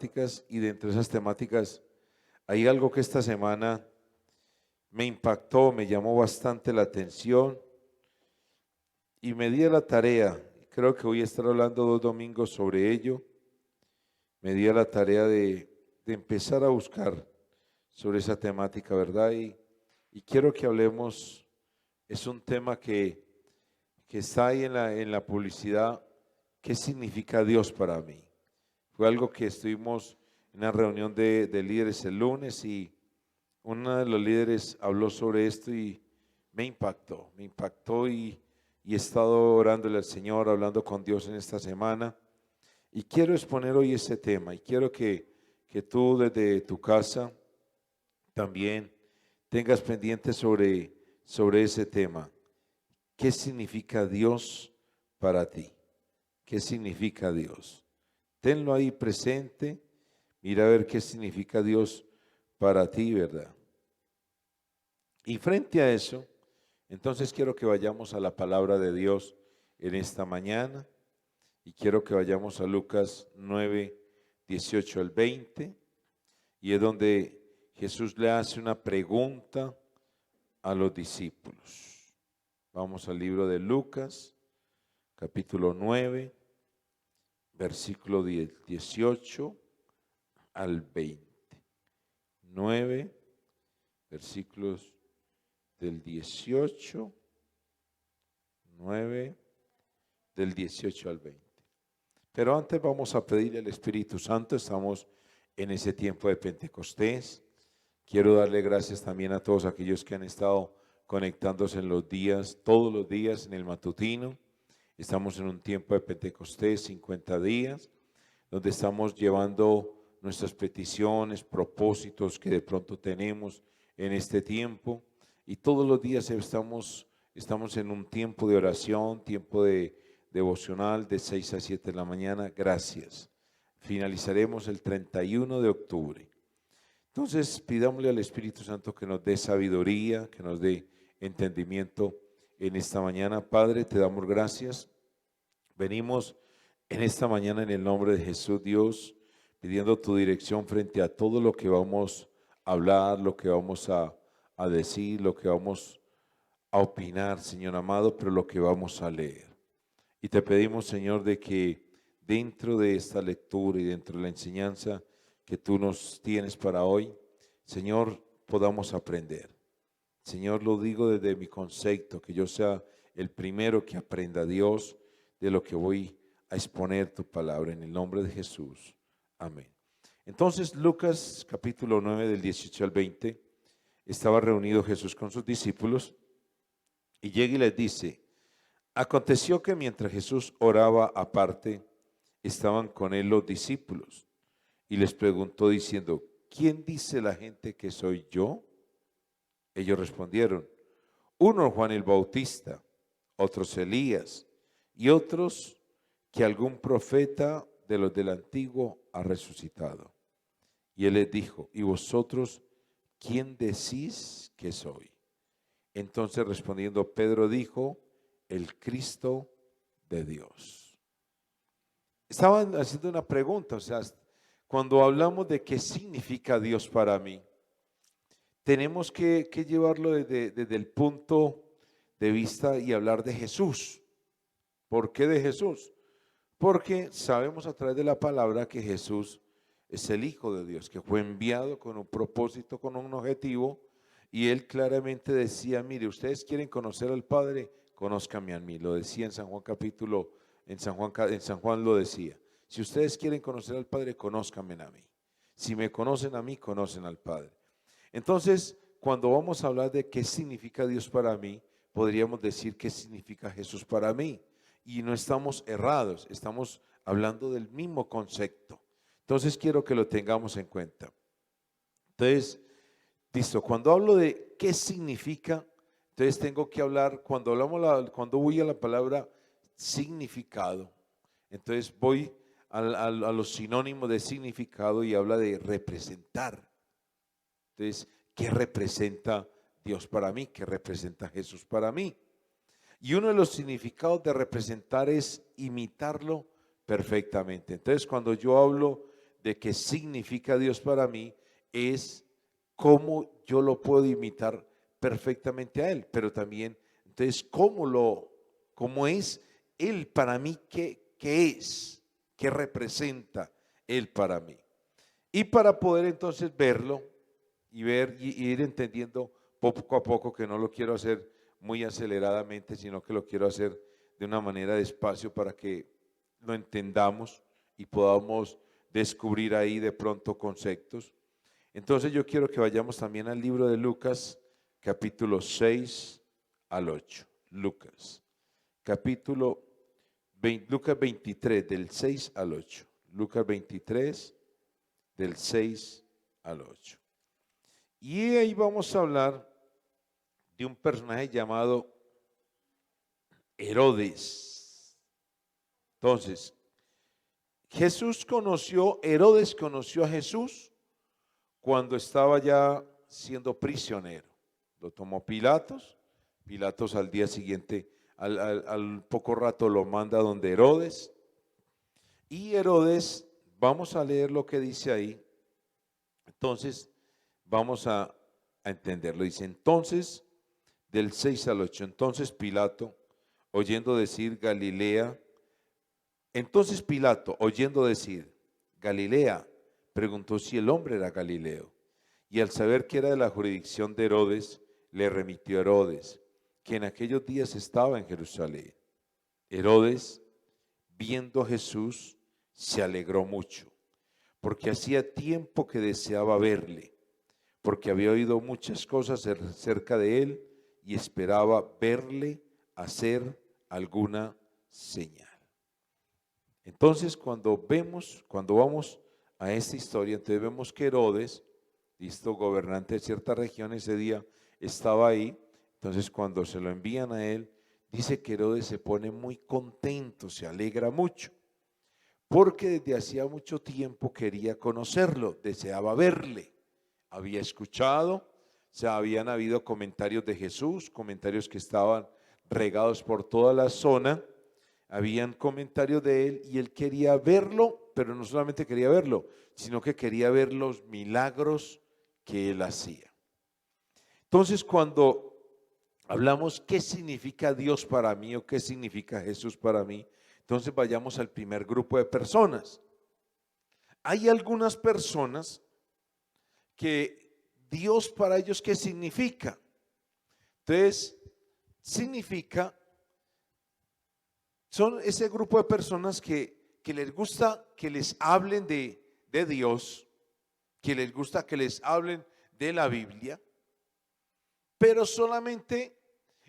temáticas, y dentro de esas temáticas hay algo que esta semana me impactó, me llamó bastante la atención y me di a la tarea. Creo que voy a estar hablando 2 domingos sobre ello. Me di a la tarea de empezar a buscar sobre esa temática, ¿verdad? Y quiero que hablemos, es un tema que está ahí en la publicidad. ¿Qué significa Dios para mí? Fue algo que estuvimos en una reunión de líderes el lunes y uno de los líderes habló sobre esto y me impactó y he estado orándole al Señor, hablando con Dios en esta semana y quiero exponer hoy ese tema y quiero que tú desde tu casa también tengas pendiente sobre ese tema. ¿Qué significa Dios para ti? ¿Qué significa Dios? Tenlo ahí presente, mira a ver qué significa Dios para ti, ¿verdad? Y frente a eso, entonces quiero que vayamos a la palabra de Dios en esta mañana y quiero que vayamos a Lucas 9, 18 al 20 y es donde Jesús le hace una pregunta a los discípulos. Vamos al libro de Lucas, capítulo 9, versículo 18 al 20. 9 versículos del 18, 9 del 18 al 20. Pero antes vamos a pedir al Espíritu Santo, estamos en ese tiempo de Pentecostés. Quiero darle gracias también a todos aquellos que han estado conectándose en los días, todos los días en el matutino. Estamos en un tiempo de Pentecostés, 50 días, donde estamos llevando nuestras peticiones, propósitos que de pronto tenemos en este tiempo. Y todos los días estamos en un tiempo de oración, tiempo de devocional de 6 a 7 de la mañana. Gracias. Finalizaremos el 31 de octubre. Entonces pidámosle al Espíritu Santo que nos dé sabiduría, que nos dé entendimiento en esta mañana. Padre, te damos gracias. Venimos en esta mañana en el nombre de Jesús, Dios, pidiendo tu dirección frente a todo lo que vamos a hablar, lo que vamos a decir, lo que vamos a opinar, Señor amado, pero lo que vamos a leer. Y te pedimos, Señor, de que dentro de esta lectura y dentro de la enseñanza que tú nos tienes para hoy, Señor, podamos aprender. Señor, lo digo desde mi concepto, que yo sea el primero que aprenda, Dios, de lo que voy a exponer tu palabra en el nombre de Jesús. Amén. Entonces, Lucas capítulo 9 del 18 al 20, estaba reunido Jesús con sus discípulos y llega y les dice: aconteció que mientras Jesús oraba aparte, estaban con él los discípulos y les preguntó diciendo: ¿quién dice la gente que soy yo? Ellos respondieron: unos Juan el Bautista, otros Elías y otros que algún profeta de los del antiguo ha resucitado. Y él les dijo: ¿y vosotros quién decís que soy? Entonces respondiendo Pedro dijo: el Cristo de Dios. Estaban haciendo una pregunta, o sea, cuando hablamos de qué significa Dios para mí, tenemos que llevarlo desde el punto de vista y hablar de Jesús. ¿Por qué de Jesús? Porque sabemos a través de la palabra que Jesús es el Hijo de Dios, que fue enviado con un propósito, con un objetivo, y él claramente decía: mire, ustedes quieren conocer al Padre, conózcanme a mí. Lo decía en San Juan capítulo, en San Juan lo decía: si ustedes quieren conocer al Padre, conózcanme a mí. Si me conocen a mí, conocen al Padre. Entonces, cuando vamos a hablar de qué significa Dios para mí, podríamos decir qué significa Jesús para mí. Y no estamos errados, estamos hablando del mismo concepto. Entonces quiero que lo tengamos en cuenta. Entonces, listo, cuando hablo de qué significa, entonces tengo que hablar, cuando voy a la palabra significado, entonces voy a los sinónimos de significado y habla de representar. Entonces, ¿qué representa Dios para mí? ¿Qué representa Jesús para mí? Y uno de los significados de representar es imitarlo perfectamente. Entonces, cuando yo hablo de qué significa Dios para mí es cómo yo lo puedo imitar perfectamente a Él, pero también, entonces, cómo es Él para mí, qué es, qué representa Él para mí. Y para poder entonces verlo y ver y ir entendiendo poco a poco, que no lo quiero hacer muy aceleradamente, sino que lo quiero hacer de una manera despacio para que lo entendamos y podamos descubrir ahí de pronto conceptos. Entonces yo quiero que vayamos también al libro de Lucas, capítulo 6 al 8. Lucas, Lucas 23, del 6 al 8. Lucas 23, del 6 al 8. Y ahí vamos a hablar de un personaje llamado Herodes. Entonces, Herodes conoció a Jesús cuando estaba ya siendo prisionero. Lo tomó Pilatos. Pilatos al día siguiente, al poco rato lo manda donde Herodes. Y Herodes, vamos a leer lo que dice ahí. Entonces, vamos a entenderlo. Dice, entonces, del 6 al 8, entonces Pilato, oyendo decir Galilea, preguntó si el hombre era Galileo. Y al saber que era de la jurisdicción de Herodes, le remitió a Herodes, que en aquellos días estaba en Jerusalén. Herodes, viendo a Jesús, se alegró mucho, porque hacía tiempo que deseaba verle, porque había oído muchas cosas acerca de él y esperaba verle hacer alguna señal. Entonces, cuando vamos a esta historia, entonces vemos que Herodes, listo, gobernante de cierta región, ese día estaba ahí. Entonces, cuando se lo envían a él, dice que Herodes se pone muy contento, se alegra mucho, porque desde hacía mucho tiempo quería conocerlo, deseaba verle. Había escuchado, habían habido comentarios de Jesús, comentarios que estaban regados por toda la zona, habían comentarios de él y él quería verlo, pero no solamente quería verlo, sino que quería ver los milagros que él hacía. Entonces, cuando hablamos qué significa Dios para mí o qué significa Jesús para mí, entonces vayamos al primer grupo de personas. Hay algunas personas que Dios para ellos, ¿qué significa? Entonces, significa, son ese grupo de personas que les gusta que les hablen de Dios, que les gusta que les hablen de la Biblia, pero solamente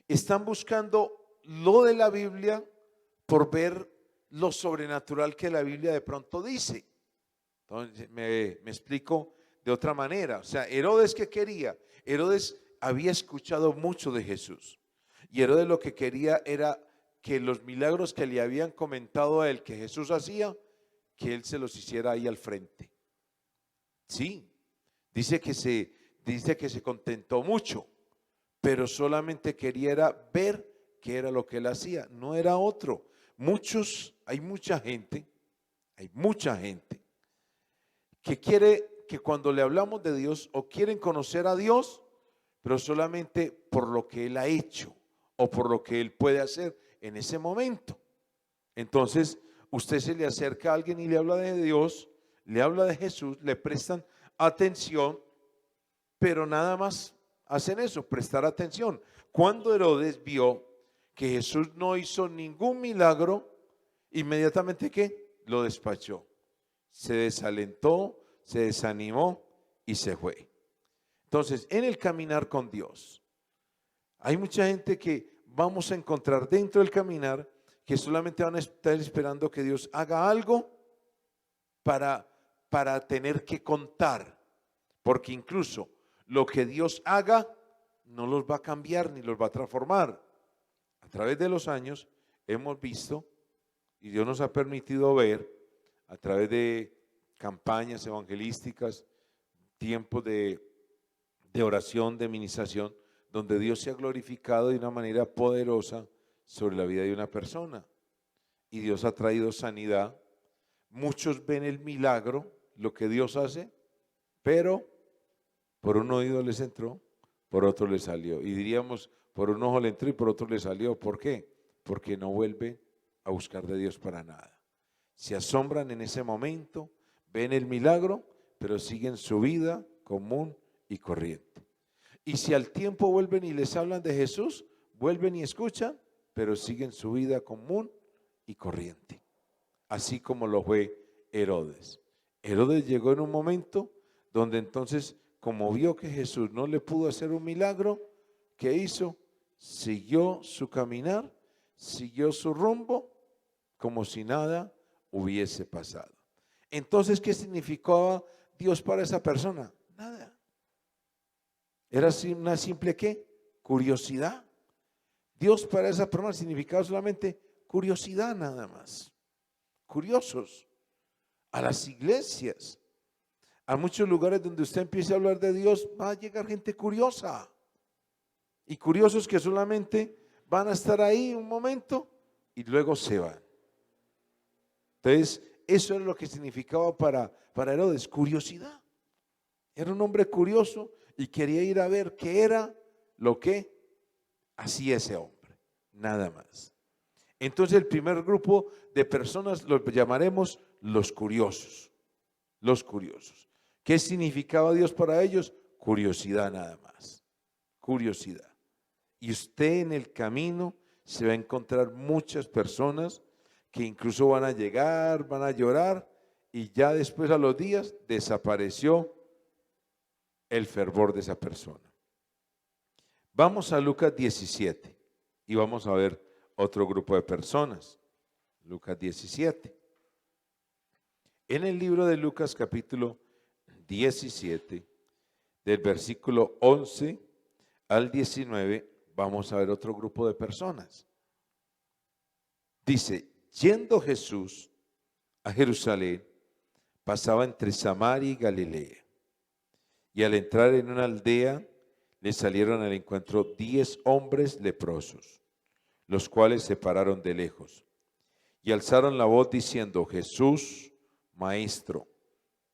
están buscando lo de la Biblia por ver lo sobrenatural que la Biblia de pronto dice. Entonces, me explico de otra manera. O sea, Herodes, ¿qué quería? Herodes había escuchado mucho de Jesús y Herodes lo que quería era que los milagros que le habían comentado a él que Jesús hacía, que él se los hiciera ahí al frente. Sí, dice que se contentó mucho, pero solamente quería ver qué era lo que él hacía, no era otro. Hay mucha gente que quiere que cuando le hablamos de Dios o quieren conocer a Dios, pero solamente por lo que Él ha hecho o por lo que Él puede hacer en ese momento. Entonces, usted se le acerca a alguien y le habla de Dios, le habla de Jesús, le prestan atención, pero nada más hacen eso, prestar atención. Cuando Herodes vio que Jesús no hizo ningún milagro, inmediatamente ¿qué? Lo despachó. Se desalentó, se desanimó y se fue. Entonces, en el caminar con Dios, hay mucha gente que vamos a encontrar dentro del caminar que solamente van a estar esperando que Dios haga algo para tener que contar, porque incluso lo que Dios haga no los va a cambiar ni los va a transformar. A través de los años hemos visto y Dios nos ha permitido ver a través de campañas evangelísticas, tiempos de oración, de ministración, donde Dios se ha glorificado de una manera poderosa sobre la vida de una persona. Y Dios ha traído sanidad. Muchos ven el milagro, lo que Dios hace, pero por un oído les entró, por otro les salió. Y diríamos, por un ojo le entró y por otro le salió. ¿Por qué? Porque no vuelven a buscar de Dios para nada. Se asombran en ese momento, ven el milagro, pero siguen su vida común y corriente. Y si al tiempo vuelven y les hablan de Jesús, vuelven y escuchan, pero siguen su vida común y corriente. Así como lo fue Herodes. Herodes llegó en un momento donde entonces, como vio que Jesús no le pudo hacer un milagro, ¿qué hizo? Siguió su caminar, siguió su rumbo, como si nada hubiese pasado. Entonces, ¿qué significaba Dios para esa persona? Nada. Era una simple ¿qué? Curiosidad. Dios para esa persona significaba solamente curiosidad nada más. Curiosos. A las iglesias, a muchos lugares donde usted empiece a hablar de Dios, va a llegar gente curiosa. Y curiosos que solamente van a estar ahí un momento y luego se van. Entonces, eso es lo que significaba para Herodes, curiosidad. Era un hombre curioso y quería ir a ver qué era lo que hacía ese hombre, nada más. Entonces el primer grupo de personas los llamaremos los curiosos. Los curiosos. ¿Qué significaba Dios para ellos? Curiosidad nada más. Curiosidad. Y usted en el camino se va a encontrar muchas personas que incluso van a llegar, van a llorar y ya después a los días desapareció el fervor de esa persona. Vamos a Lucas 17 y vamos a ver otro grupo de personas. Lucas 17. En el libro de Lucas capítulo 17, del versículo 11 al 19, vamos a ver otro grupo de personas. Dice, yendo Jesús a Jerusalén, pasaba entre Samaria y Galilea. Y al entrar en una aldea, le salieron al encuentro 10 hombres leprosos, los cuales se pararon de lejos y alzaron la voz diciendo, Jesús, Maestro,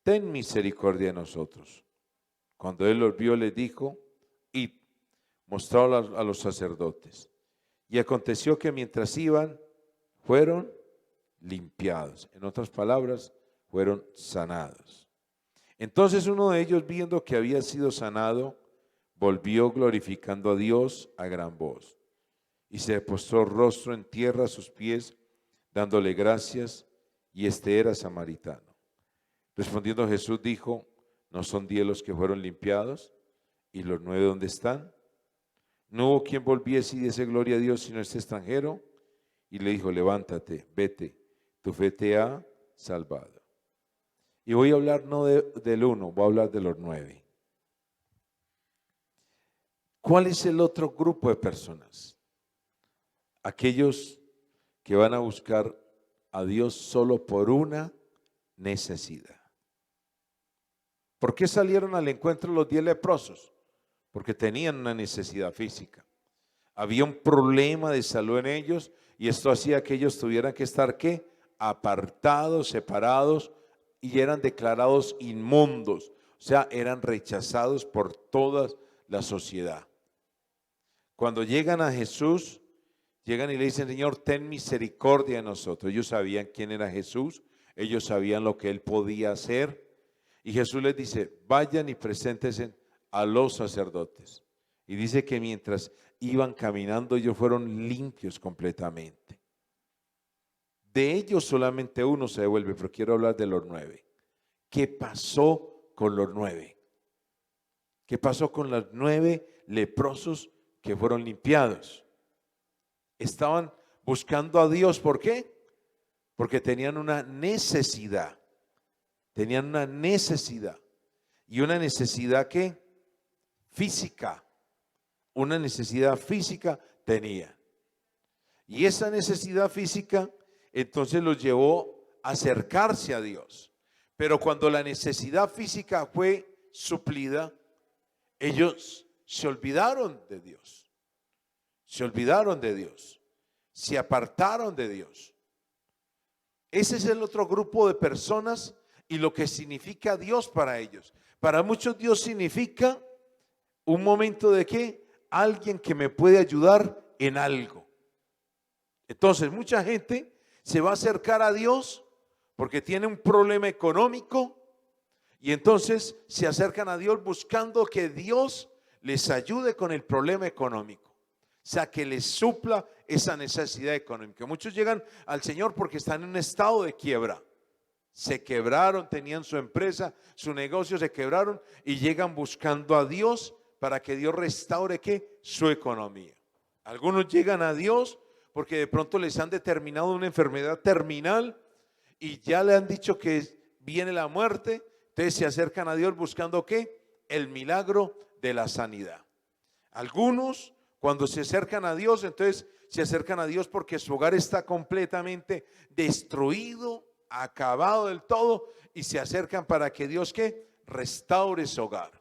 ten misericordia de nosotros. Cuando él los vio, les dijo, id, mostradlo a los sacerdotes. Y aconteció que mientras iban, fueron limpiados. En otras palabras, fueron sanados. Entonces uno de ellos, viendo que había sido sanado, volvió glorificando a Dios a gran voz. Y se postró rostro en tierra a sus pies, dándole gracias, y este era samaritano. Respondiendo Jesús dijo, ¿no son 10 los que fueron limpiados? ¿Y los 9 dónde están? No hubo quien volviese y diese gloria a Dios sino este extranjero. Y le dijo, levántate, vete, tu fe te ha salvado. Y voy a hablar no del 1, voy a hablar de los 9. ¿Cuál es el otro grupo de personas? Aquellos que van a buscar a Dios solo por una necesidad. ¿Por qué salieron al encuentro los 10 leprosos? Porque tenían una necesidad física. Había un problema de salud en ellos y esto hacía que ellos tuvieran que estar ¿qué? Apartados, separados y eran declarados inmundos. O sea, eran rechazados por toda la sociedad. Cuando llegan a Jesús, llegan y le dicen, Señor, ten misericordia de nosotros. Ellos sabían quién era Jesús, ellos sabían lo que Él podía hacer. Y Jesús les dice, vayan y preséntense a los sacerdotes. Y dice que mientras iban caminando, ellos fueron limpios completamente. De ellos solamente uno se devuelve, pero quiero hablar de los 9. ¿Qué pasó con los 9? ¿Qué pasó con los 9 leprosos que fueron limpiados? Estaban buscando a Dios, ¿por qué? Porque tenían una necesidad. Tenían una necesidad. Y una necesidad ¿qué? Física. Una necesidad física tenía. Y esa necesidad física entonces los llevó a acercarse a Dios. Pero cuando la necesidad física fue suplida, ellos se olvidaron de Dios. Se olvidaron de Dios. Se apartaron de Dios. Ese es el otro grupo de personas y lo que significa Dios para ellos. Para muchos Dios significa un momento de ¿qué? Alguien que me puede ayudar en algo. Entonces mucha gente se va a acercar a Dios porque tiene un problema económico y entonces se acercan a Dios buscando que Dios les ayude con el problema económico. O sea, que les supla esa necesidad económica. Muchos llegan al Señor porque están en un estado de quiebra. Se quebraron, tenían su empresa, su negocio, se quebraron y llegan buscando a Dios para que Dios restaure ¿qué? Su economía. Algunos llegan a Dios porque de pronto les han determinado una enfermedad terminal y ya le han dicho que viene la muerte. Entonces se acercan a Dios buscando ¿qué? El milagro de la sanidad. Algunos cuando se acercan a Dios, entonces se acercan a Dios porque su hogar está completamente destruido, acabado del todo, y se acercan para que Dios ¿qué? Restaure su hogar.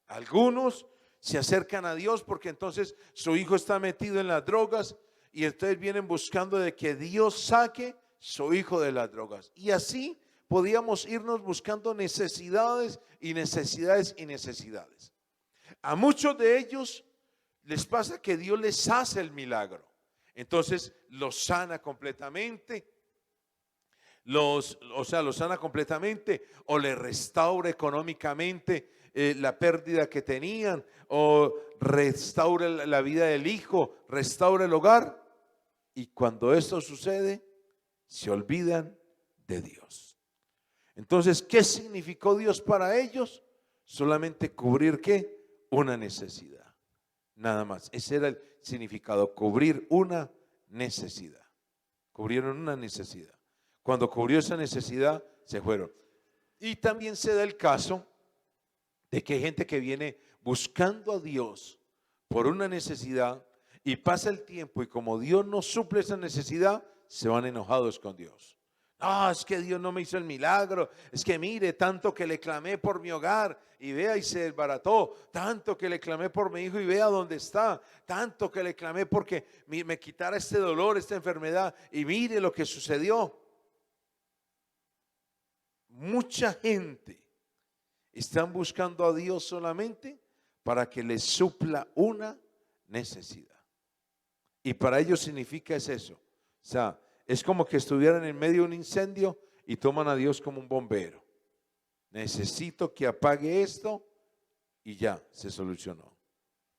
Algunos se acercan a Dios porque entonces su hijo está metido en las drogas y entonces vienen buscando de que Dios saque su hijo de las drogas. Y así podíamos irnos buscando necesidades y necesidades y necesidades. A muchos de ellos les pasa que Dios les hace el milagro. Entonces los sana completamente, los sana completamente o le restaura económicamente la pérdida que tenían, o restaura la vida del hijo, restaura el hogar. Y cuando esto sucede, se olvidan de Dios. Entonces, ¿qué significó Dios para ellos? Solamente cubrir ¿qué? Una necesidad. Nada más. Ese era el significado, cubrir una necesidad. Cubrieron una necesidad. Cuando cubrió esa necesidad, se fueron. Y también se da el caso de que hay gente que viene buscando a Dios por una necesidad y pasa el tiempo y como Dios no suple esa necesidad, se van enojados con Dios. No, es que Dios no me hizo el milagro, es que mire, tanto que le clamé por mi hogar y vea y se desbarató, tanto que le clamé por mi hijo y vea dónde está, tanto que le clamé porque me quitara este dolor, esta enfermedad y mire lo que sucedió. Mucha gente están buscando a Dios solamente para que les supla una necesidad. Y para ellos significa es eso. O sea, es como que estuvieran en medio de un incendio y toman a Dios como un bombero. Necesito que apague esto y ya, se solucionó.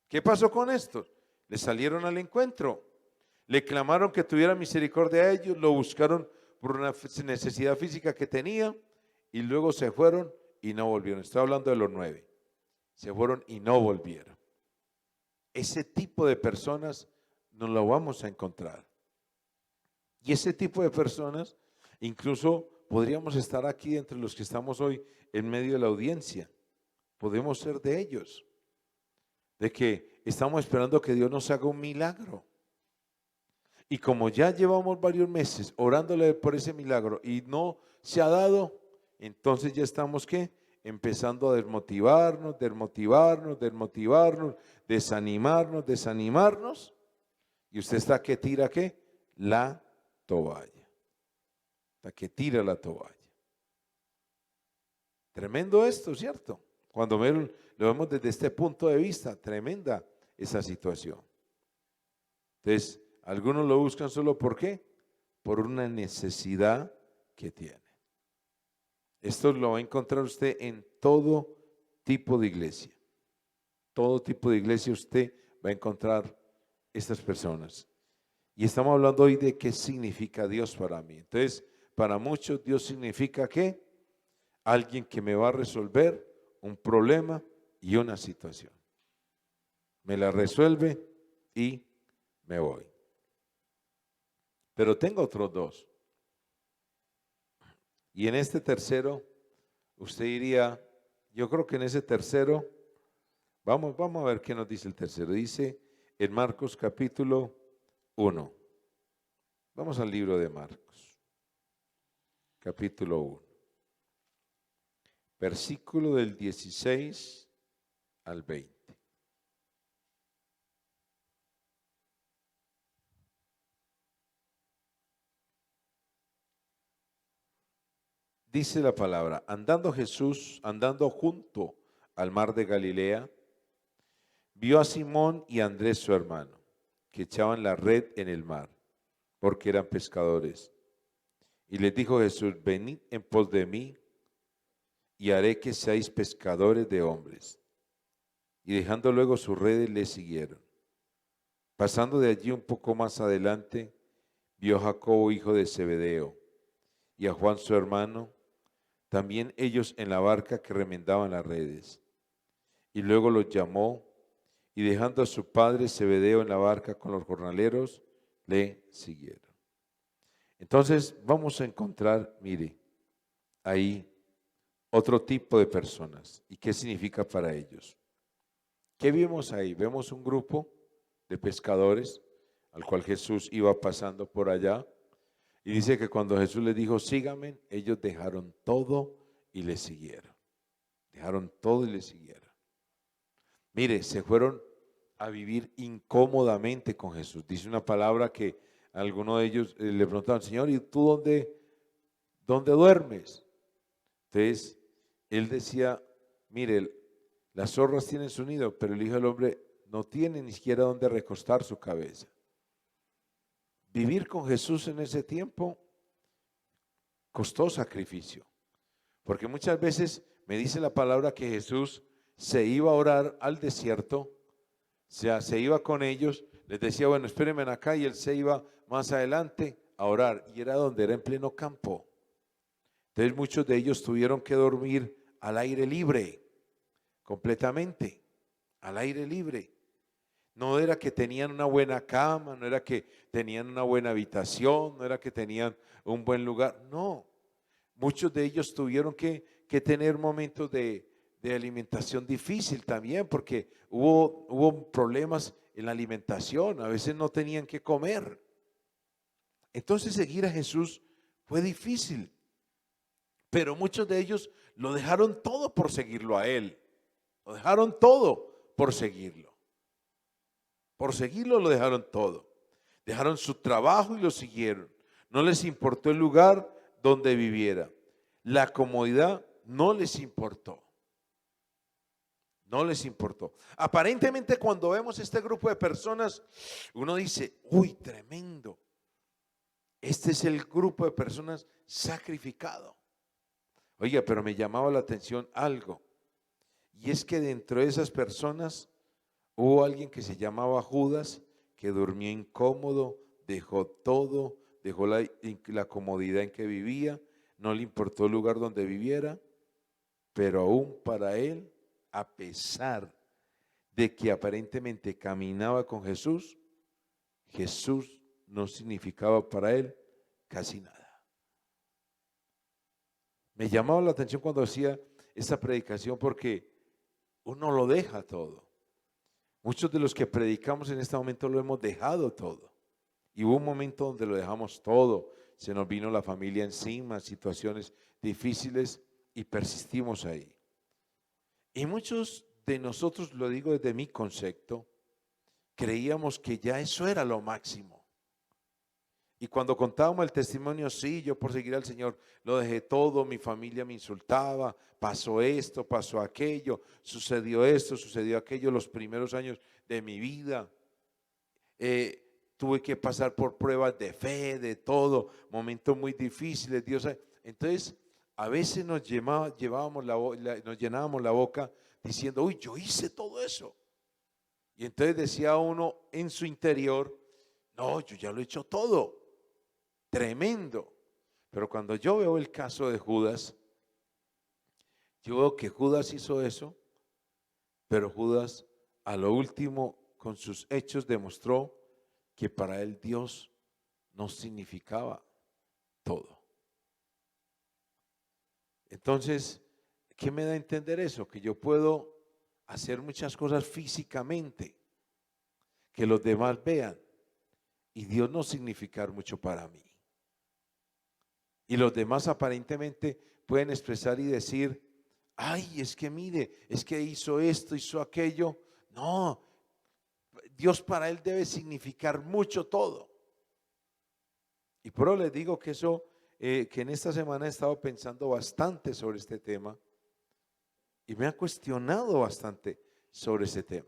¿Qué pasó con esto? Le salieron al encuentro. Le clamaron que tuviera misericordia a ellos, lo buscaron por una necesidad física que tenía y luego se fueron y no volvieron. Estoy hablando de los 9. Se fueron y no volvieron. Ese tipo de personas nos lo vamos a encontrar. Y ese tipo de personas, incluso podríamos estar aquí entre los que estamos hoy en medio de la audiencia. Podemos ser de ellos. De que estamos esperando que Dios nos haga un milagro. Y como ya llevamos varios meses orándole por ese milagro y no se ha dado, entonces ya estamos ¿qué? Empezando a desmotivarnos, desanimarnos. Y usted está que tira ¿qué? La toalla. Está que tira la toalla. Tremendo esto, ¿cierto? Cuando lo vemos desde este punto de vista, tremenda esa situación. Entonces, algunos lo buscan solo ¿por qué? Por una necesidad que tiene. Esto lo va a encontrar usted en todo tipo de iglesia. Todo tipo de iglesia usted va a encontrar estas personas. Y estamos hablando hoy de qué significa Dios para mí. Entonces, para muchos Dios significa ¿qué? Alguien que me va a resolver un problema y una situación. Me la resuelve y me voy. Pero tengo otros 2. Y en este tercero, usted diría, yo creo que en ese tercero, vamos a ver qué nos dice el tercero. Dice en Marcos capítulo 1. Vamos al libro de Marcos, capítulo 1. Versículo del 16 al 20. dice la palabra, andando Jesús, andando junto al mar de Galilea, vio a Simón y a Andrés su hermano, que echaban la red en el mar, porque eran pescadores. Y les dijo Jesús, venid en pos de mí, y haré que seáis pescadores de hombres. Y dejando luego sus redes, le siguieron. Pasando de allí un poco más adelante, vio a Jacobo, hijo de Zebedeo, y a Juan su hermano, también ellos en la barca que remendaban las redes. Y luego los llamó, y dejando a su padre Zebedeo en la barca con los jornaleros, le siguieron. Entonces vamos a encontrar, mire, ahí otro tipo de personas. ¿Y qué significa para ellos? ¿Qué vimos ahí? Vemos un grupo de pescadores al cual Jesús iba pasando por allá. Y dice que cuando Jesús les dijo, síganme, ellos dejaron todo y le siguieron. Dejaron todo y le siguieron. Mire, se fueron a vivir incómodamente con Jesús. Dice una palabra que a alguno de ellos le preguntaban, Señor, ¿y tú dónde duermes? Entonces, él decía, mire, las zorras tienen su nido, pero el Hijo del Hombre no tiene ni siquiera dónde recostar su cabeza. Vivir con Jesús en ese tiempo costó sacrificio, porque muchas veces me dice la palabra que Jesús se iba a orar al desierto, o sea, se iba con ellos, les decía, bueno, espérenme acá, y él se iba más adelante a orar, y era donde era en pleno campo. Entonces muchos de ellos tuvieron que dormir al aire libre, completamente, al aire libre. No era que tenían una buena cama, no era que tenían una buena habitación, no era que tenían un buen lugar, no. Muchos de ellos tuvieron que tener momentos de alimentación difícil también, porque hubo problemas en la alimentación, a veces no tenían que comer. Entonces seguir a Jesús fue difícil, pero muchos de ellos lo dejaron todo por seguirlo a Él, lo dejaron todo por seguirlo. Por seguirlo lo dejaron todo. Dejaron su trabajo y lo siguieron. No les importó el lugar donde viviera. La comodidad no les importó. No les importó. Aparentemente cuando vemos este grupo de personas, uno dice, uy, tremendo. Este es el grupo de personas sacrificado. Oiga, pero me llamaba la atención algo. Y es que dentro de esas personas hubo alguien que se llamaba Judas, que durmió incómodo, dejó todo, dejó la comodidad en que vivía, no le importó el lugar donde viviera, pero aún para él, a pesar de que aparentemente caminaba con Jesús, Jesús no significaba para él casi nada. Me llamaba la atención cuando hacía esta predicación porque uno lo deja todo. Muchos de los que predicamos en este momento lo hemos dejado todo. Y hubo un momento donde lo dejamos todo. Se nos vino la familia encima, situaciones difíciles y persistimos ahí. Y muchos de nosotros, lo digo desde mi concepto, creíamos que ya eso era lo máximo. Y cuando contábamos el testimonio, sí, yo por seguir al Señor lo dejé todo, mi familia me insultaba, pasó esto, pasó aquello, sucedió esto, sucedió aquello los primeros años de mi vida. Tuve que pasar por pruebas de fe, de todo, momentos muy difíciles, Dios. Entonces, a veces nos llenábamos la boca diciendo, uy, yo hice todo eso. Y entonces decía uno en su interior, no, yo ya lo he hecho todo. Tremendo. Pero cuando yo veo el caso de Judas, yo veo que Judas hizo eso, pero Judas a lo último con sus hechos demostró que para él Dios no significaba todo. Entonces, ¿qué me da a entender eso? Que yo puedo hacer muchas cosas físicamente, que los demás vean, y Dios no significar mucho para mí. Y los demás aparentemente pueden expresar y decir, ay, es que mire, es que hizo esto, hizo aquello. No, Dios para él debe significar mucho todo. Y por eso les digo que eso que en esta semana he estado pensando bastante sobre este tema y me ha cuestionado bastante sobre ese tema.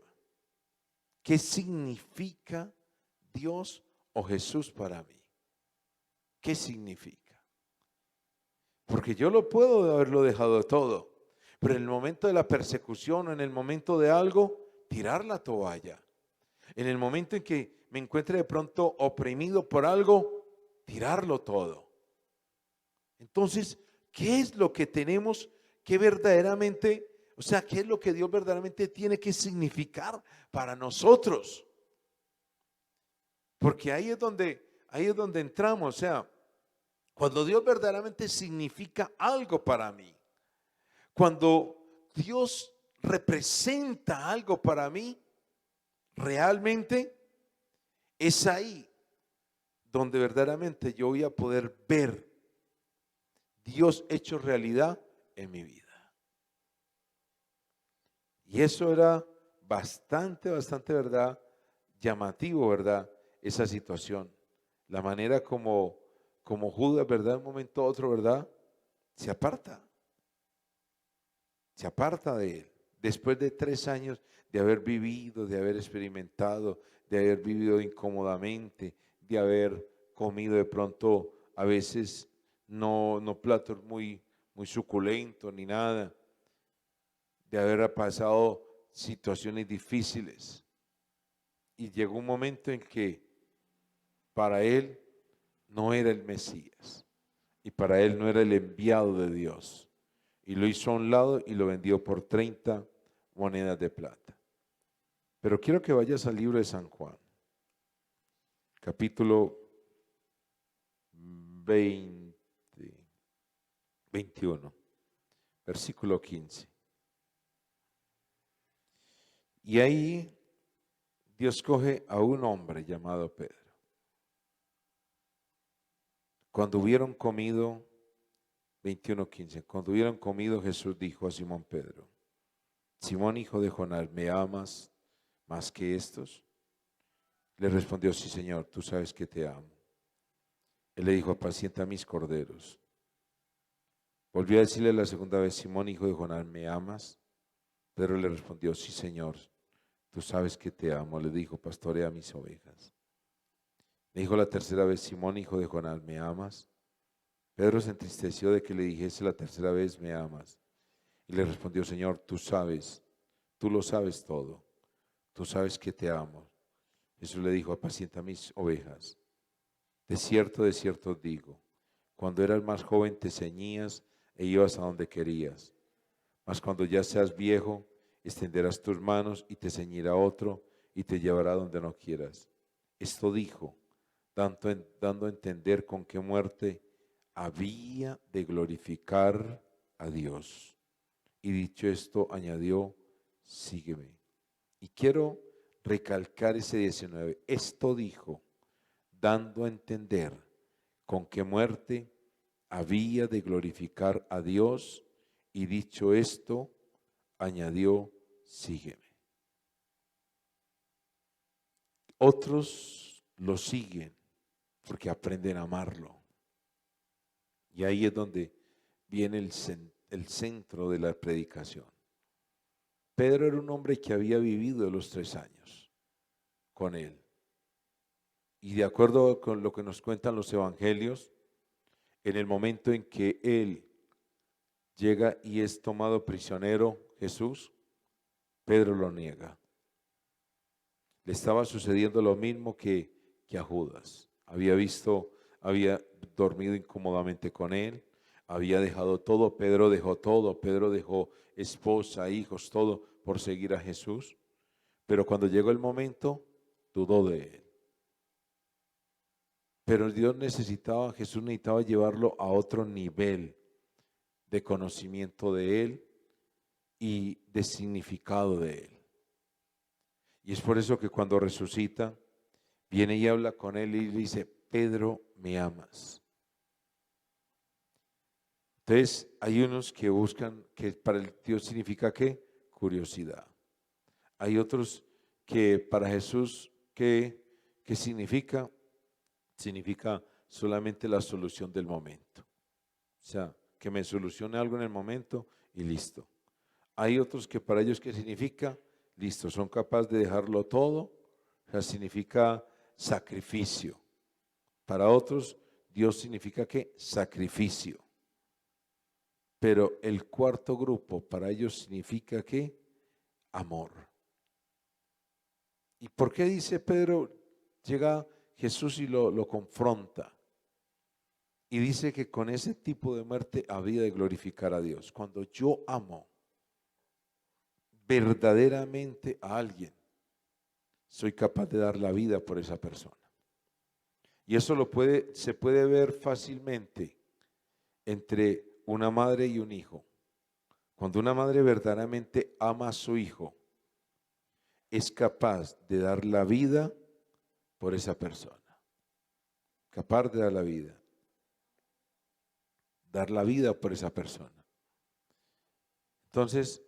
¿Qué significa Dios o Jesús para mí? ¿Qué significa? Porque yo lo puedo haberlo dejado todo, pero en el momento de la persecución o en el momento de algo, tirar la toalla. En el momento en que me encuentre de pronto oprimido por algo, tirarlo todo. Entonces, ¿qué es lo que tenemos que verdaderamente, o sea, qué es lo que Dios verdaderamente tiene que significar para nosotros? Porque ahí es donde entramos, o sea, cuando Dios verdaderamente significa algo para mí, cuando Dios representa algo para mí, realmente es ahí donde verdaderamente yo voy a poder ver Dios hecho realidad en mi vida. Y eso era bastante, ¿verdad? Llamativo, ¿verdad? Esa situación. La manera como Judas, ¿verdad? De un momento a otro, ¿verdad? Se aparta de él. Después de 3 años de haber vivido, de haber experimentado, de haber vivido incómodamente, de haber comido de pronto a veces no platos muy suculentos ni nada, de haber pasado situaciones difíciles. Y llegó un momento en que para él no era el Mesías y para él no era el enviado de Dios. Y lo hizo a un lado y lo vendió por 30 monedas de plata. Pero quiero que vayas al libro de San Juan, capítulo 21, versículo 15. Y ahí Dios coge a un hombre llamado Pedro. Cuando hubieron comido, 21:15, cuando hubieron comido, Jesús dijo a Simón Pedro: Simón, hijo de Jonás, ¿me amas más que estos? Le respondió: sí, Señor, tú sabes que te amo. Él le dijo: apacienta mis corderos. Volvió a decirle la segunda vez: Simón, hijo de Jonás, ¿me amas? Pedro le respondió: sí, Señor, tú sabes que te amo. Le dijo: pastorea mis ovejas. Le dijo la tercera vez: Simón, hijo de Jonás, ¿me amas? Pedro se entristeció de que le dijese la tercera vez: ¿me amas? Y le respondió: Señor, tú lo sabes todo. Tú sabes que te amo. Jesús le dijo: apacienta mis ovejas. De cierto os digo, cuando eras más joven te ceñías e ibas a donde querías. Mas cuando ya seas viejo, extenderás tus manos y te ceñirá otro y te llevará donde no quieras. Esto dijo, dando a entender con qué muerte había de glorificar a Dios. Y dicho esto, añadió: sígueme. Y quiero recalcar ese 19. Esto dijo, dando a entender con qué muerte había de glorificar a Dios, y dicho esto, añadió: sígueme. Otros lo siguen porque aprenden a amarlo. Y ahí es donde viene el centro de la predicación. Pedro era un hombre que había vivido los 3 años con él. Y de acuerdo con lo que nos cuentan los evangelios, en el momento en que él llega y es tomado prisionero, Jesús, Pedro lo niega. Le estaba sucediendo lo mismo que a Judas. Había dormido incómodamente con él, había dejado todo. Pedro dejó todo, Pedro dejó esposa, hijos, todo por seguir a Jesús. Pero cuando llegó el momento, dudó de él. Pero Jesús necesitaba llevarlo a otro nivel de conocimiento de él y de significado de él. Y es por eso que cuando resucita, viene y habla con él y le dice: Pedro, ¿me amas? Entonces hay unos que buscan, que para el Dios significa ¿qué? Curiosidad. Hay otros que para Jesús, ¿qué significa? Significa solamente la solución del momento. O sea, que me solucione algo en el momento y listo. Hay otros que para ellos, ¿qué significa? Listo, son capaces de dejarlo todo, o sea, significa sacrificio. Para otros, Dios significa ¿qué? Sacrificio. Pero el cuarto grupo para ellos significa ¿qué? Amor. ¿Y por qué dice Pedro? Llega Jesús y lo confronta. Y dice que con ese tipo de muerte había de glorificar a Dios. Cuando yo amo verdaderamente a alguien, soy capaz de dar la vida por esa persona. Y eso se puede ver fácilmente entre una madre y un hijo. Cuando una madre verdaderamente ama a su hijo, es capaz de dar la vida por esa persona. Capaz de dar la vida. Dar la vida por esa persona. Entonces,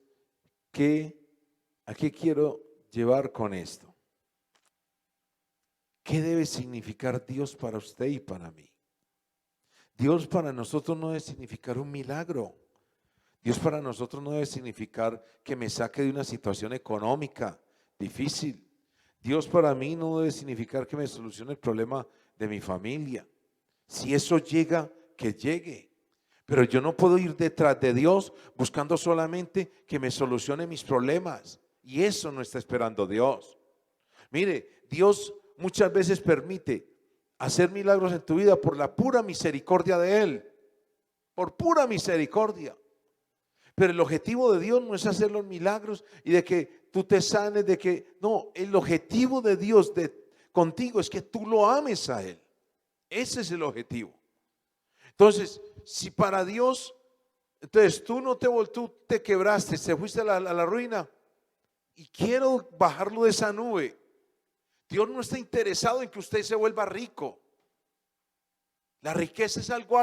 ¿a qué quiero llevar con esto? ¿Qué debe significar Dios para usted y para mí? Dios para nosotros no debe significar un milagro. Dios para nosotros no debe significar que me saque de una situación económica difícil. Dios para mí no debe significar que me solucione el problema de mi familia. Si eso llega, que llegue. Pero yo no puedo ir detrás de Dios buscando solamente que me solucione mis problemas. Y eso no está esperando Dios. Mire, Dios muchas veces permite hacer milagros en tu vida por la pura misericordia de Él. Por pura misericordia. Pero el objetivo de Dios no es hacer los milagros y de que tú te sanes, de que no, el objetivo de Dios contigo es que tú lo ames a Él. Ese es el objetivo. Entonces, si para Dios, entonces tú te quebraste, te fuiste a la ruina y quiero bajarlo de esa nube. Dios no está interesado en que usted se vuelva rico. La riqueza es algo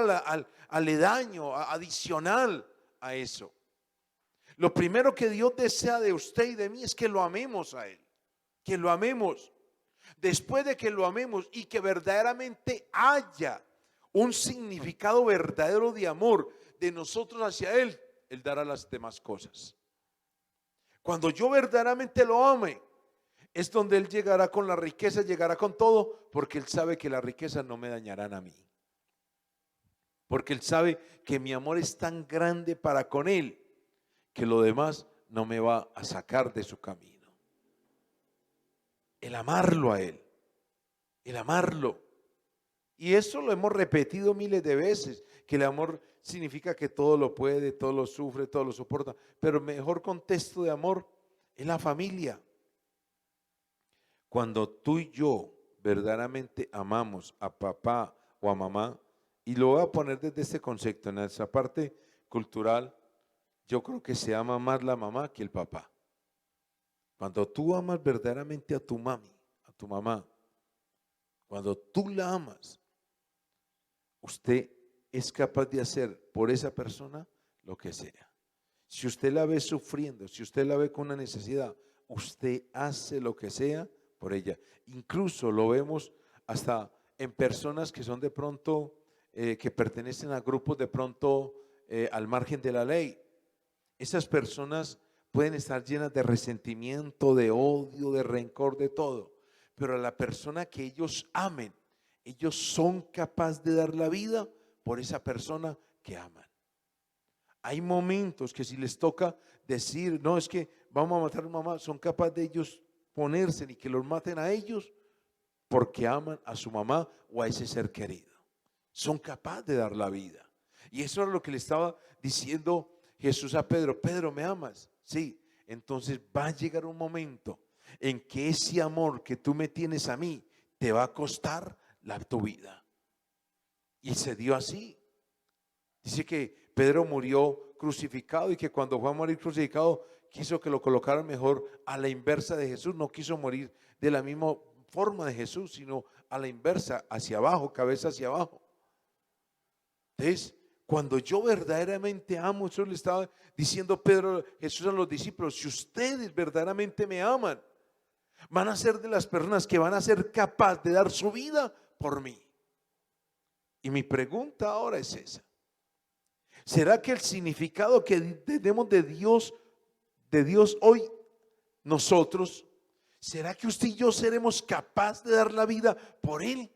aledaño, adicional a eso. Lo primero que Dios desea de usted y de mí es que lo amemos a Él, que lo amemos. Después de que lo amemos y que verdaderamente haya un significado verdadero de amor de nosotros hacia Él, Él dará las demás cosas. Cuando yo verdaderamente lo ame, es donde Él llegará con la riqueza, llegará con todo, porque Él sabe que las riquezas no me dañarán a mí. Porque Él sabe que mi amor es tan grande para con Él, que lo demás no me va a sacar de su camino. El amarlo a Él, el amarlo. Y eso lo hemos repetido miles de veces, que el amor significa que todo lo puede, todo lo sufre, todo lo soporta. Pero el mejor contexto de amor es la familia. Cuando tú y yo verdaderamente amamos a papá o a mamá, y lo voy a poner desde este concepto, en esa parte cultural, yo creo que se ama más la mamá que el papá. Cuando tú amas verdaderamente a tu mami, a tu mamá, cuando tú la amas, usted es capaz de hacer por esa persona lo que sea. Si usted la ve sufriendo, si usted la ve con una necesidad, usted hace lo que sea por ella. Incluso lo vemos hasta en personas que son de pronto, que pertenecen a grupos de pronto al margen de la ley. Esas personas pueden estar llenas de resentimiento, de odio, de rencor, de todo. Pero a la persona que ellos amen, ellos son capaces de dar la vida por esa persona que aman. Hay momentos que si les toca decir, no, es que vamos a matar a mamá, son capaces de ellos ponerse y que los maten a ellos porque aman a su mamá o a ese ser querido. Son capaces de dar la vida. Y eso era lo que le estaba diciendo Jesús a Pedro. Pedro, ¿me amas? Sí. Entonces va a llegar un momento en que ese amor que tú me tienes a mí te va a costar tu vida. Y se dio así. Dice que Pedro murió crucificado y que cuando fue a morir crucificado quiso que lo colocaran mejor a la inversa de Jesús. No quiso morir de la misma forma de Jesús, sino a la inversa, hacia abajo, cabeza hacia abajo. Entonces, cuando yo verdaderamente amo, eso le estaba diciendo Jesús a los discípulos, si ustedes verdaderamente me aman, van a ser de las personas que van a ser capaces de dar su vida por mí. Y mi pregunta ahora es esa. ¿Será que el significado que tenemos de Dios hoy nosotros, será que usted y yo seremos capaces de dar la vida por Él?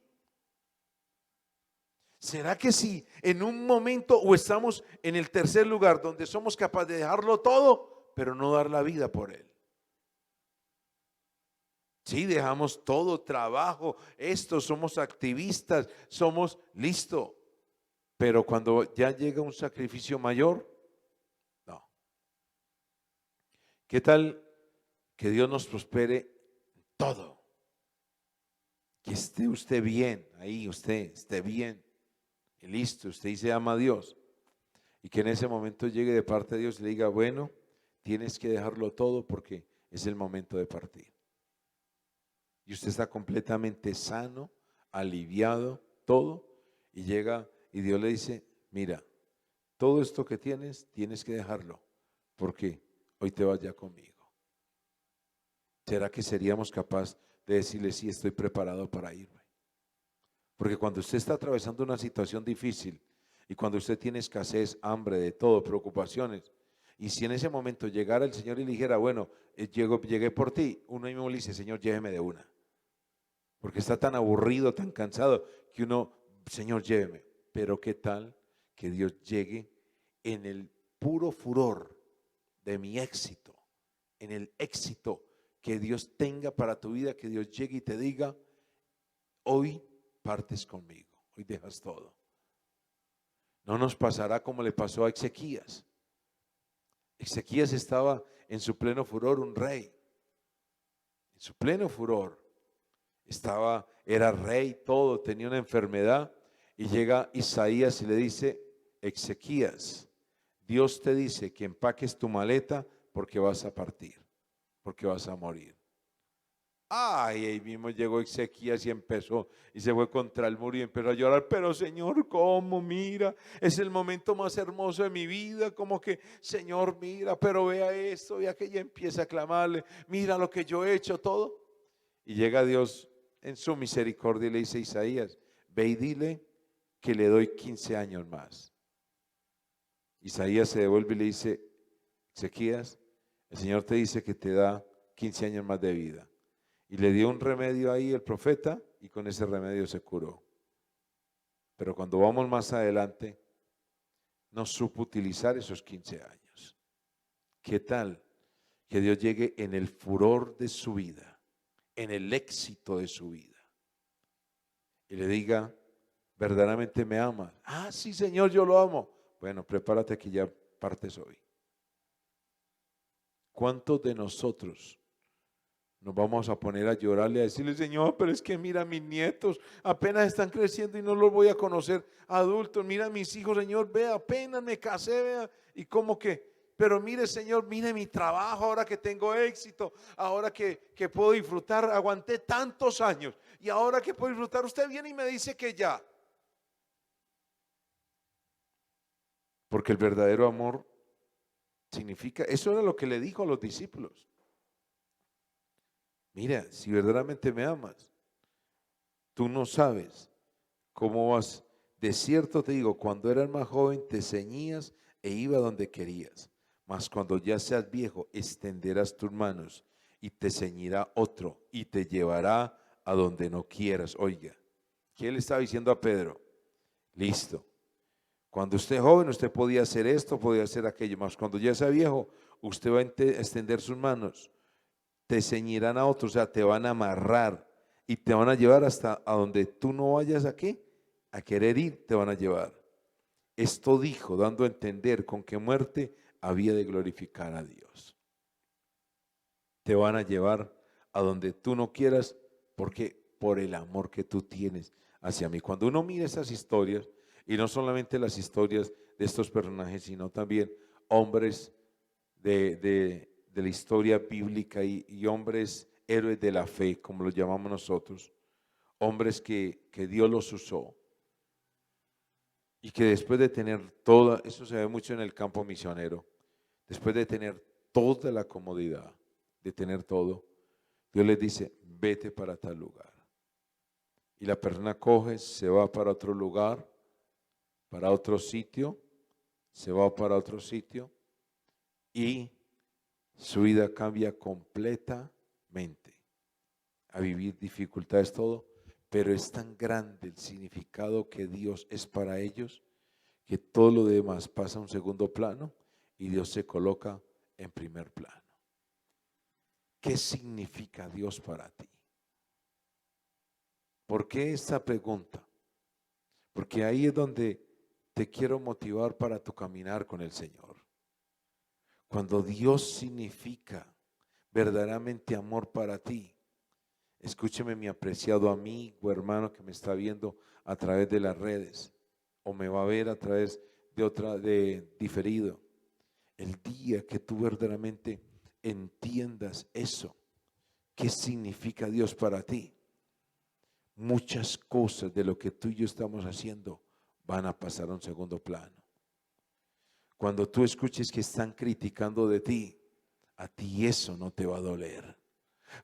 ¿Será que si en un momento o estamos en el tercer lugar donde somos capaces de dejarlo todo, pero no dar la vida por Él? Sí, dejamos todo, trabajo, somos activistas, somos listo. Pero cuando ya llega un sacrificio mayor, no. ¿Qué tal que Dios nos prospere en todo? Que esté usted bien, ahí usted esté bien, y listo, usted dice ama a Dios. Y que en ese momento llegue de parte de Dios y le diga, bueno, tienes que dejarlo todo porque es el momento de partir. Y usted está completamente sano, aliviado, todo, y llega y Dios le dice, mira, todo esto que tienes que dejarlo, porque hoy te vas ya conmigo. ¿Será que seríamos capaces de decirle, sí, estoy preparado para irme? Porque cuando usted está atravesando una situación difícil y cuando usted tiene escasez, hambre, de todo, preocupaciones, y si en ese momento llegara el Señor y le dijera, bueno, llegué por ti, uno mismo le dice, Señor, lléveme de una. Porque está tan aburrido, tan cansado, que uno, Señor, lléveme. Pero ¿qué tal que Dios llegue en el puro furor de mi éxito, en el éxito que Dios tenga para tu vida, que Dios llegue y te diga, hoy partes conmigo, hoy dejas todo? No nos pasará como le pasó a Ezequías. Ezequías estaba en su pleno furor, un rey, en su pleno furor. Era rey, todo, tenía una enfermedad, y llega Isaías y le dice, Ezequías, Dios te dice que empaques tu maleta porque vas a partir, porque vas a morir. Ay, ahí mismo llegó Ezequías y empezó, y se fue contra el muro y empezó a llorar, pero Señor, ¿cómo? Mira, es el momento más hermoso de mi vida, como que, Señor, mira, pero vea esto, vea que ella empieza a clamarle, mira lo que yo he hecho, todo. Y llega Dios en su misericordia y le dice a Isaías, ve y dile que le doy 15 años más. Isaías se devuelve y le dice, Ezequías, el Señor te dice que te da 15 años más de vida. Y le dio un remedio ahí el profeta y con ese remedio se curó. Pero cuando vamos más adelante, no supo utilizar esos 15 años. ¿Qué tal que Dios llegue en el furor de su vida, en el éxito de su vida, y le diga, verdaderamente me amas? Ah, sí, Señor, yo lo amo. Bueno, prepárate que ya partes hoy. ¿Cuántos de nosotros nos vamos a poner a llorarle, a decirle, Señor, pero es que mira, mis nietos apenas están creciendo y no los voy a conocer adultos? Mira, mis hijos, Señor, vea, apenas me casé, vea, y como que, pero mire, Señor, mire mi trabajo, ahora que tengo éxito, ahora que puedo disfrutar, aguanté tantos años y ahora que puedo disfrutar, usted viene y me dice que ya. Porque el verdadero amor significa, eso era lo que le dijo a los discípulos. Mira, si verdaderamente me amas, tú no sabes cómo vas. De cierto te digo, cuando eras más joven te ceñías e iba donde querías, mas cuando ya seas viejo extenderás tus manos y te ceñirá otro y te llevará a donde no quieras. Oiga, ¿qué le estaba diciendo a Pedro? Listo. Cuando usted es joven, usted podía hacer esto, podía hacer aquello, mas cuando ya sea viejo, usted va a extender sus manos, te ceñirán a otros, o sea, te van a amarrar y te van a llevar hasta a donde tú no vayas aquí a querer ir, te van a llevar. Esto dijo, dando a entender con qué muerte había de glorificar a Dios. Te van a llevar a donde tú no quieras, porque por el amor que tú tienes hacia mí. Cuando uno mira esas historias, y no solamente las historias de estos personajes, sino también hombres de la historia bíblica y hombres héroes de la fe, como los llamamos nosotros, hombres que Dios los usó y que después de tener toda, eso se ve mucho en el campo misionero, después de tener toda la comodidad, de tener todo, Dios les dice, vete para tal lugar. y la persona coge, se va para otro lugar, para otro sitio, se va para otro sitio y su vida cambia completamente. A vivir dificultades, todo, pero es tan grande el significado que Dios es para ellos que todo lo demás pasa a un segundo plano y Dios se coloca en primer plano. ¿Qué significa Dios para ti? ¿Por qué esta pregunta? Porque ahí es donde te quiero motivar para tu caminar con el Señor. Cuando Dios significa verdaderamente amor para ti, escúcheme mi apreciado amigo, hermano que me está viendo a través de las redes o me va a ver a través de diferido. El día que tú verdaderamente entiendas eso, ¿qué significa Dios para ti? Muchas cosas de lo que tú y yo estamos haciendo van a pasar a un segundo plano. Cuando tú escuches que están criticando de ti, a ti eso no te va a doler.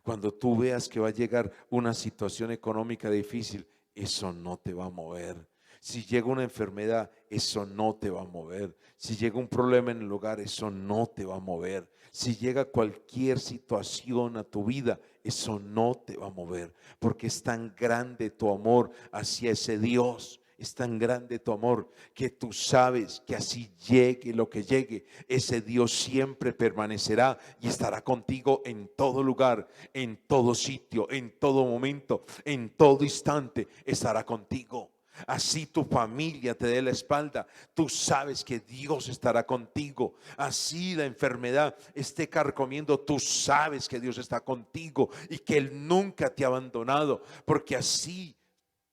Cuando tú veas que va a llegar una situación económica difícil, eso no te va a mover. Si llega una enfermedad, eso no te va a mover. Si llega un problema en el hogar, eso no te va a mover. Si llega cualquier situación a tu vida, eso no te va a mover. Porque es tan grande tu amor hacia ese Dios. Es tan grande tu amor que tú sabes que así llegue lo que llegue, ese Dios siempre permanecerá y estará contigo en todo lugar, en todo sitio, en todo momento, en todo instante estará contigo. Así tu familia te dé la espalda, tú sabes que Dios estará contigo. Así la enfermedad esté carcomiendo, tú sabes que Dios está contigo y que Él nunca te ha abandonado, porque así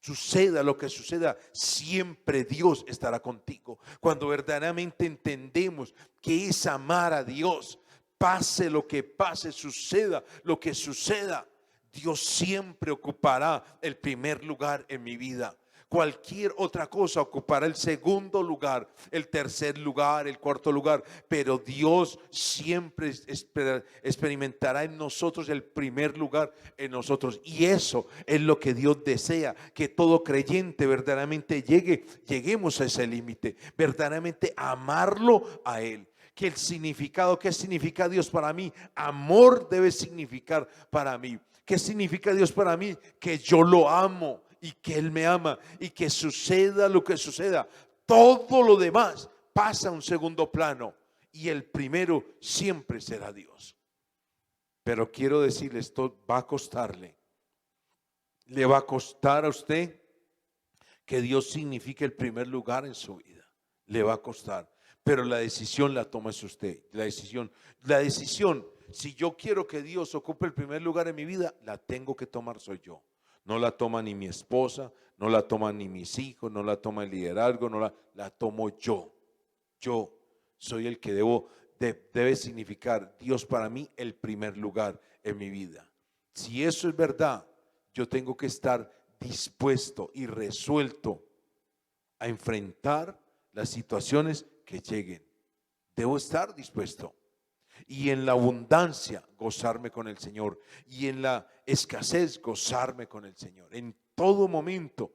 suceda lo que suceda, siempre Dios estará contigo. Cuando verdaderamente entendemos que es amar a Dios, pase lo que pase, suceda lo que suceda, Dios siempre ocupará el primer lugar en mi vida. Cualquier otra cosa ocupará el segundo lugar, el tercer lugar, el cuarto lugar, pero Dios siempre experimentará en nosotros el primer lugar en nosotros. Y eso es lo que Dios desea, que todo creyente verdaderamente lleguemos a ese límite, verdaderamente amarlo a Él. Que el significado, ¿qué significa Dios para mí? Amor debe significar para mí. ¿Qué significa Dios para mí? Que yo lo amo y que Él me ama y que suceda lo que suceda, todo lo demás pasa a un segundo plano y el primero siempre será Dios. Pero quiero decirle, esto va a costarle. Le va a costar a usted que Dios signifique el primer lugar en su vida. Le va a costar, pero la decisión la toma es usted. La decisión, si yo quiero que Dios ocupe el primer lugar en mi vida, la tengo que tomar soy yo. No la toma ni mi esposa, no la toman ni mis hijos, no la toma el liderazgo, la tomo yo. Yo soy el que debe significar Dios para mí el primer lugar en mi vida. Si eso es verdad, yo tengo que estar dispuesto y resuelto a enfrentar las situaciones que lleguen. Debo estar dispuesto. Y en la abundancia gozarme con el Señor, y en la escasez gozarme con el Señor. En todo momento,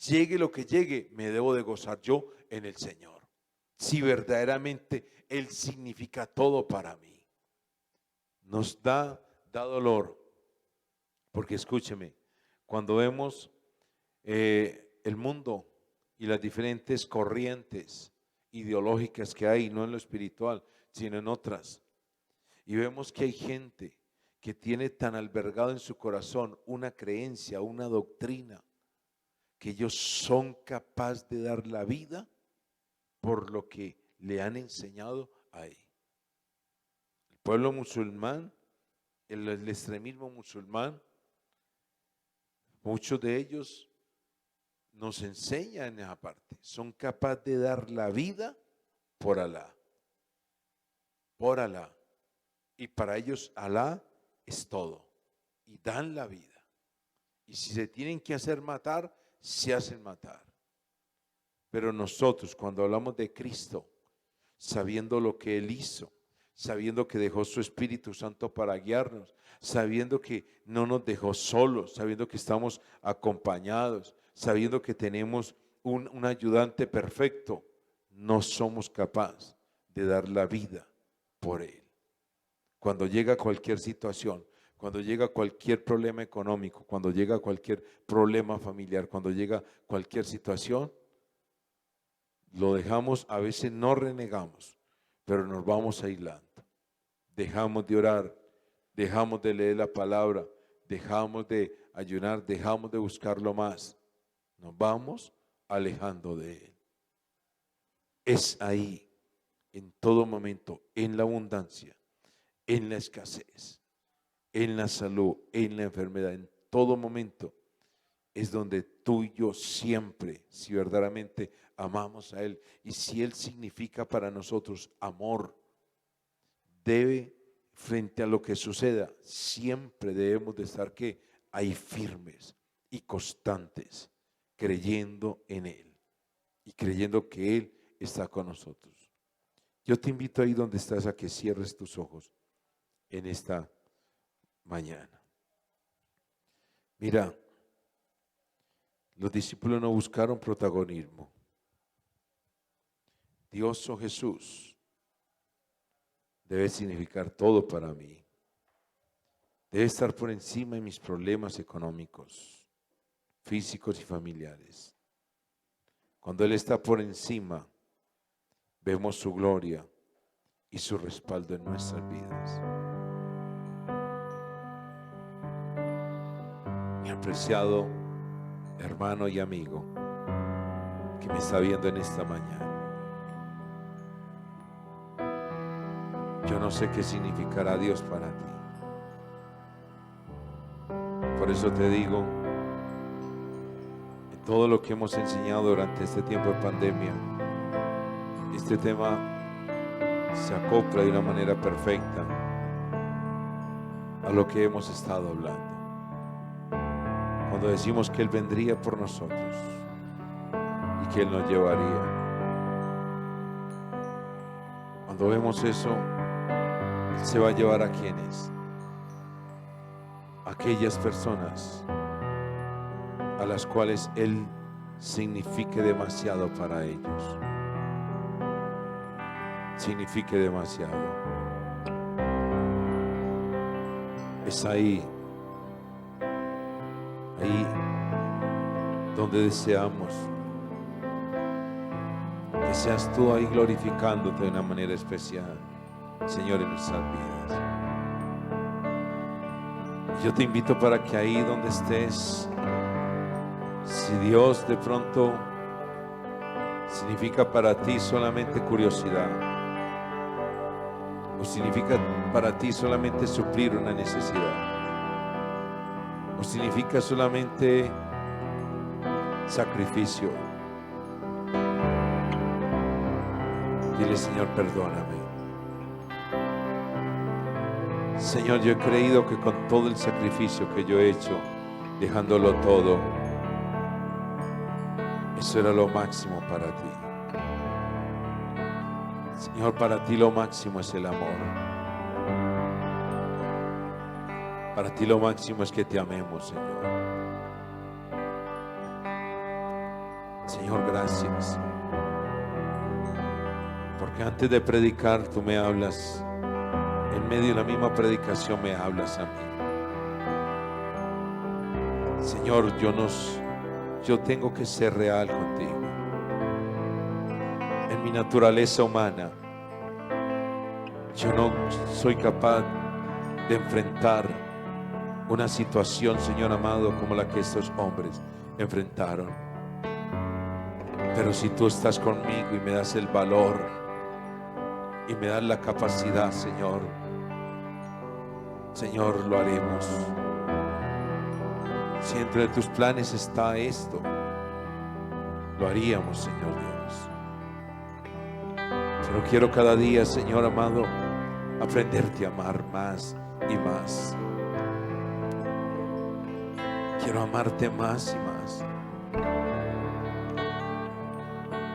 llegue lo que llegue, me debo de gozar yo en el Señor. Si verdaderamente Él significa todo para mí. Nos da dolor, porque escúcheme, cuando vemos el mundo y las diferentes corrientes ideológicas que hay, no en lo espiritual, sino en otras, y vemos que hay gente que tiene tan albergado en su corazón una creencia, una doctrina, que ellos son capaces de dar la vida por lo que le han enseñado ahí. El pueblo musulmán, el extremismo musulmán, muchos de ellos nos enseñan en esa parte, son capaces de dar la vida por Alá, por Alá. Y para ellos Alá es todo. Y dan la vida. Y si se tienen que hacer matar, se hacen matar. Pero nosotros cuando hablamos de Cristo, sabiendo lo que Él hizo, sabiendo que dejó su Espíritu Santo para guiarnos, sabiendo que no nos dejó solos, sabiendo que estamos acompañados, sabiendo que tenemos un ayudante perfecto, no somos capaces de dar la vida por Él. Cuando llega cualquier situación, cuando llega cualquier problema económico, cuando llega cualquier problema familiar, cuando llega cualquier situación, lo dejamos, a veces no renegamos, pero nos vamos aislando. Dejamos de orar, dejamos de leer la palabra, dejamos de ayunar, dejamos de buscarlo más. Nos vamos alejando de Él. Es ahí, en todo momento, en la abundancia, en la escasez, en la salud, en la enfermedad, en todo momento, es donde tú y yo siempre, si verdaderamente amamos a Él, y si Él significa para nosotros amor, debe, frente a lo que suceda, siempre debemos de estar que ahí firmes y constantes, creyendo en Él y creyendo que Él está con nosotros. Yo te invito ahí donde estás a que cierres tus ojos en esta mañana. Mira, los discípulos no buscaron protagonismo. Dios o Jesús debe significar todo para mí. Debe estar por encima de mis problemas económicos, físicos y familiares. Cuando Él está por encima, vemos su gloria y su respaldo en nuestras vidas. Mi apreciado hermano y amigo que me está viendo en esta mañana, yo no sé qué significará Dios para ti. Por eso te digo, en todo lo que hemos enseñado durante este tiempo de pandemia, este tema se acopla de una manera perfecta a lo que hemos estado hablando. Cuando decimos que Él vendría por nosotros y que Él nos llevaría. Cuando vemos eso, Él se va a llevar a quienes, aquellas personas a las cuales Él signifique demasiado para ellos. Signifique demasiado. Es ahí donde deseamos que seas tú ahí glorificándote de una manera especial, Señor, en nuestras vidas. Yo te invito para que ahí donde estés, si Dios de pronto significa para ti solamente curiosidad, o significa para ti solamente suplir una necesidad, o significa solamente sacrificio, dile: Señor, perdóname. Señor, yo he creído que con todo el sacrificio que yo he hecho, dejándolo todo, eso era lo máximo para ti. Señor, para ti lo máximo es el amor. Para ti lo máximo es que te amemos, Señor. Señor, gracias. Porque antes de predicar tú me hablas. En medio de la misma predicación me hablas a mí. Señor, yo tengo que ser real contigo. En mi naturaleza humana, yo no soy capaz de enfrentar una situación, Señor amado, como la que estos hombres enfrentaron. Pero si tú estás conmigo y me das el valor y me das la capacidad, Señor, lo haremos. Si entre tus planes está esto, lo haríamos, Señor Dios. Pero quiero cada día, Señor amado, aprenderte a amar más y más. Quiero amarte más y más.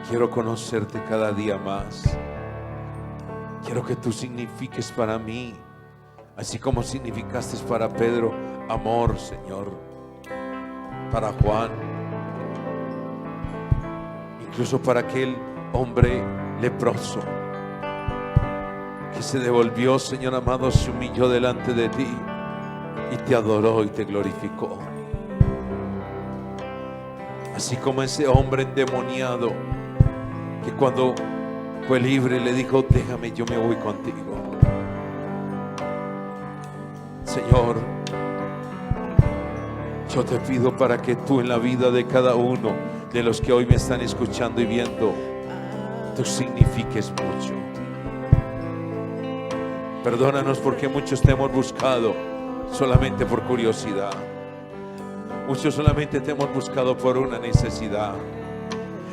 Quiero conocerte cada día más. Quiero que tú signifiques para mí, así como significaste para Pedro, amor, Señor, para Juan, incluso para aquel hombre leproso que se devolvió, Señor amado, se humilló delante de ti y te adoró y te glorificó. Así como ese hombre endemoniado que cuando fue libre le dijo: déjame, yo me voy contigo. Señor, yo te pido para que tú en la vida de cada uno de los que hoy me están escuchando y viendo, tú signifiques mucho. Perdónanos porque muchos te hemos buscado solamente por curiosidad. Muchos solamente te hemos buscado por una necesidad.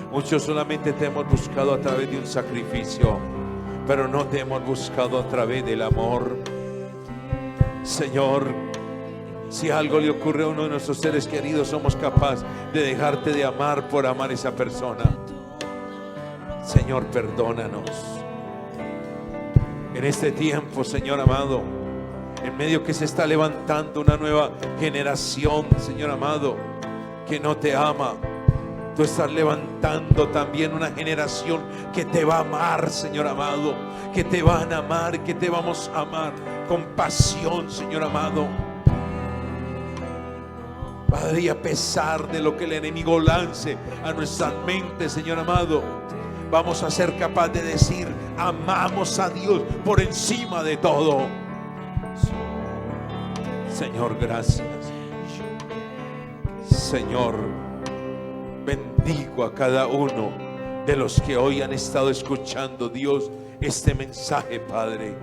Muchos solamente te hemos buscado a través de un sacrificio, pero no te hemos buscado a través del amor. Señor, si algo le ocurre a uno de nuestros seres queridos, somos capaces de dejarte de amar por amar a esa persona. Señor, perdónanos. En este tiempo, Señor amado, en medio que se está levantando una nueva generación, Señor amado, que no te ama, tú estás levantando también una generación que te va a amar, Señor amado, que te van a amar, que te vamos a amar con pasión, Señor amado. Padre, y a pesar de lo que el enemigo lance a nuestras mentes, Señor amado, vamos a ser capaces de decir: amamos a Dios por encima de todo. Señor, gracias. Señor, bendigo a cada uno de los que hoy han estado escuchando, Dios, este mensaje, Padre.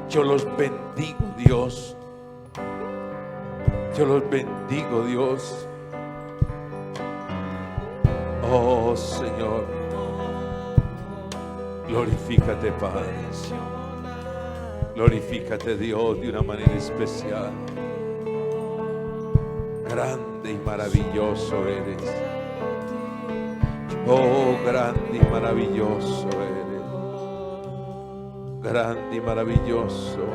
Yo los bendigo, Dios. Yo los bendigo, Dios. Oh, Señor, glorifícate, Padre. Glorifícate, Dios, de una manera especial. Grande y maravilloso eres. Oh, grande y maravilloso eres. Grande y maravilloso.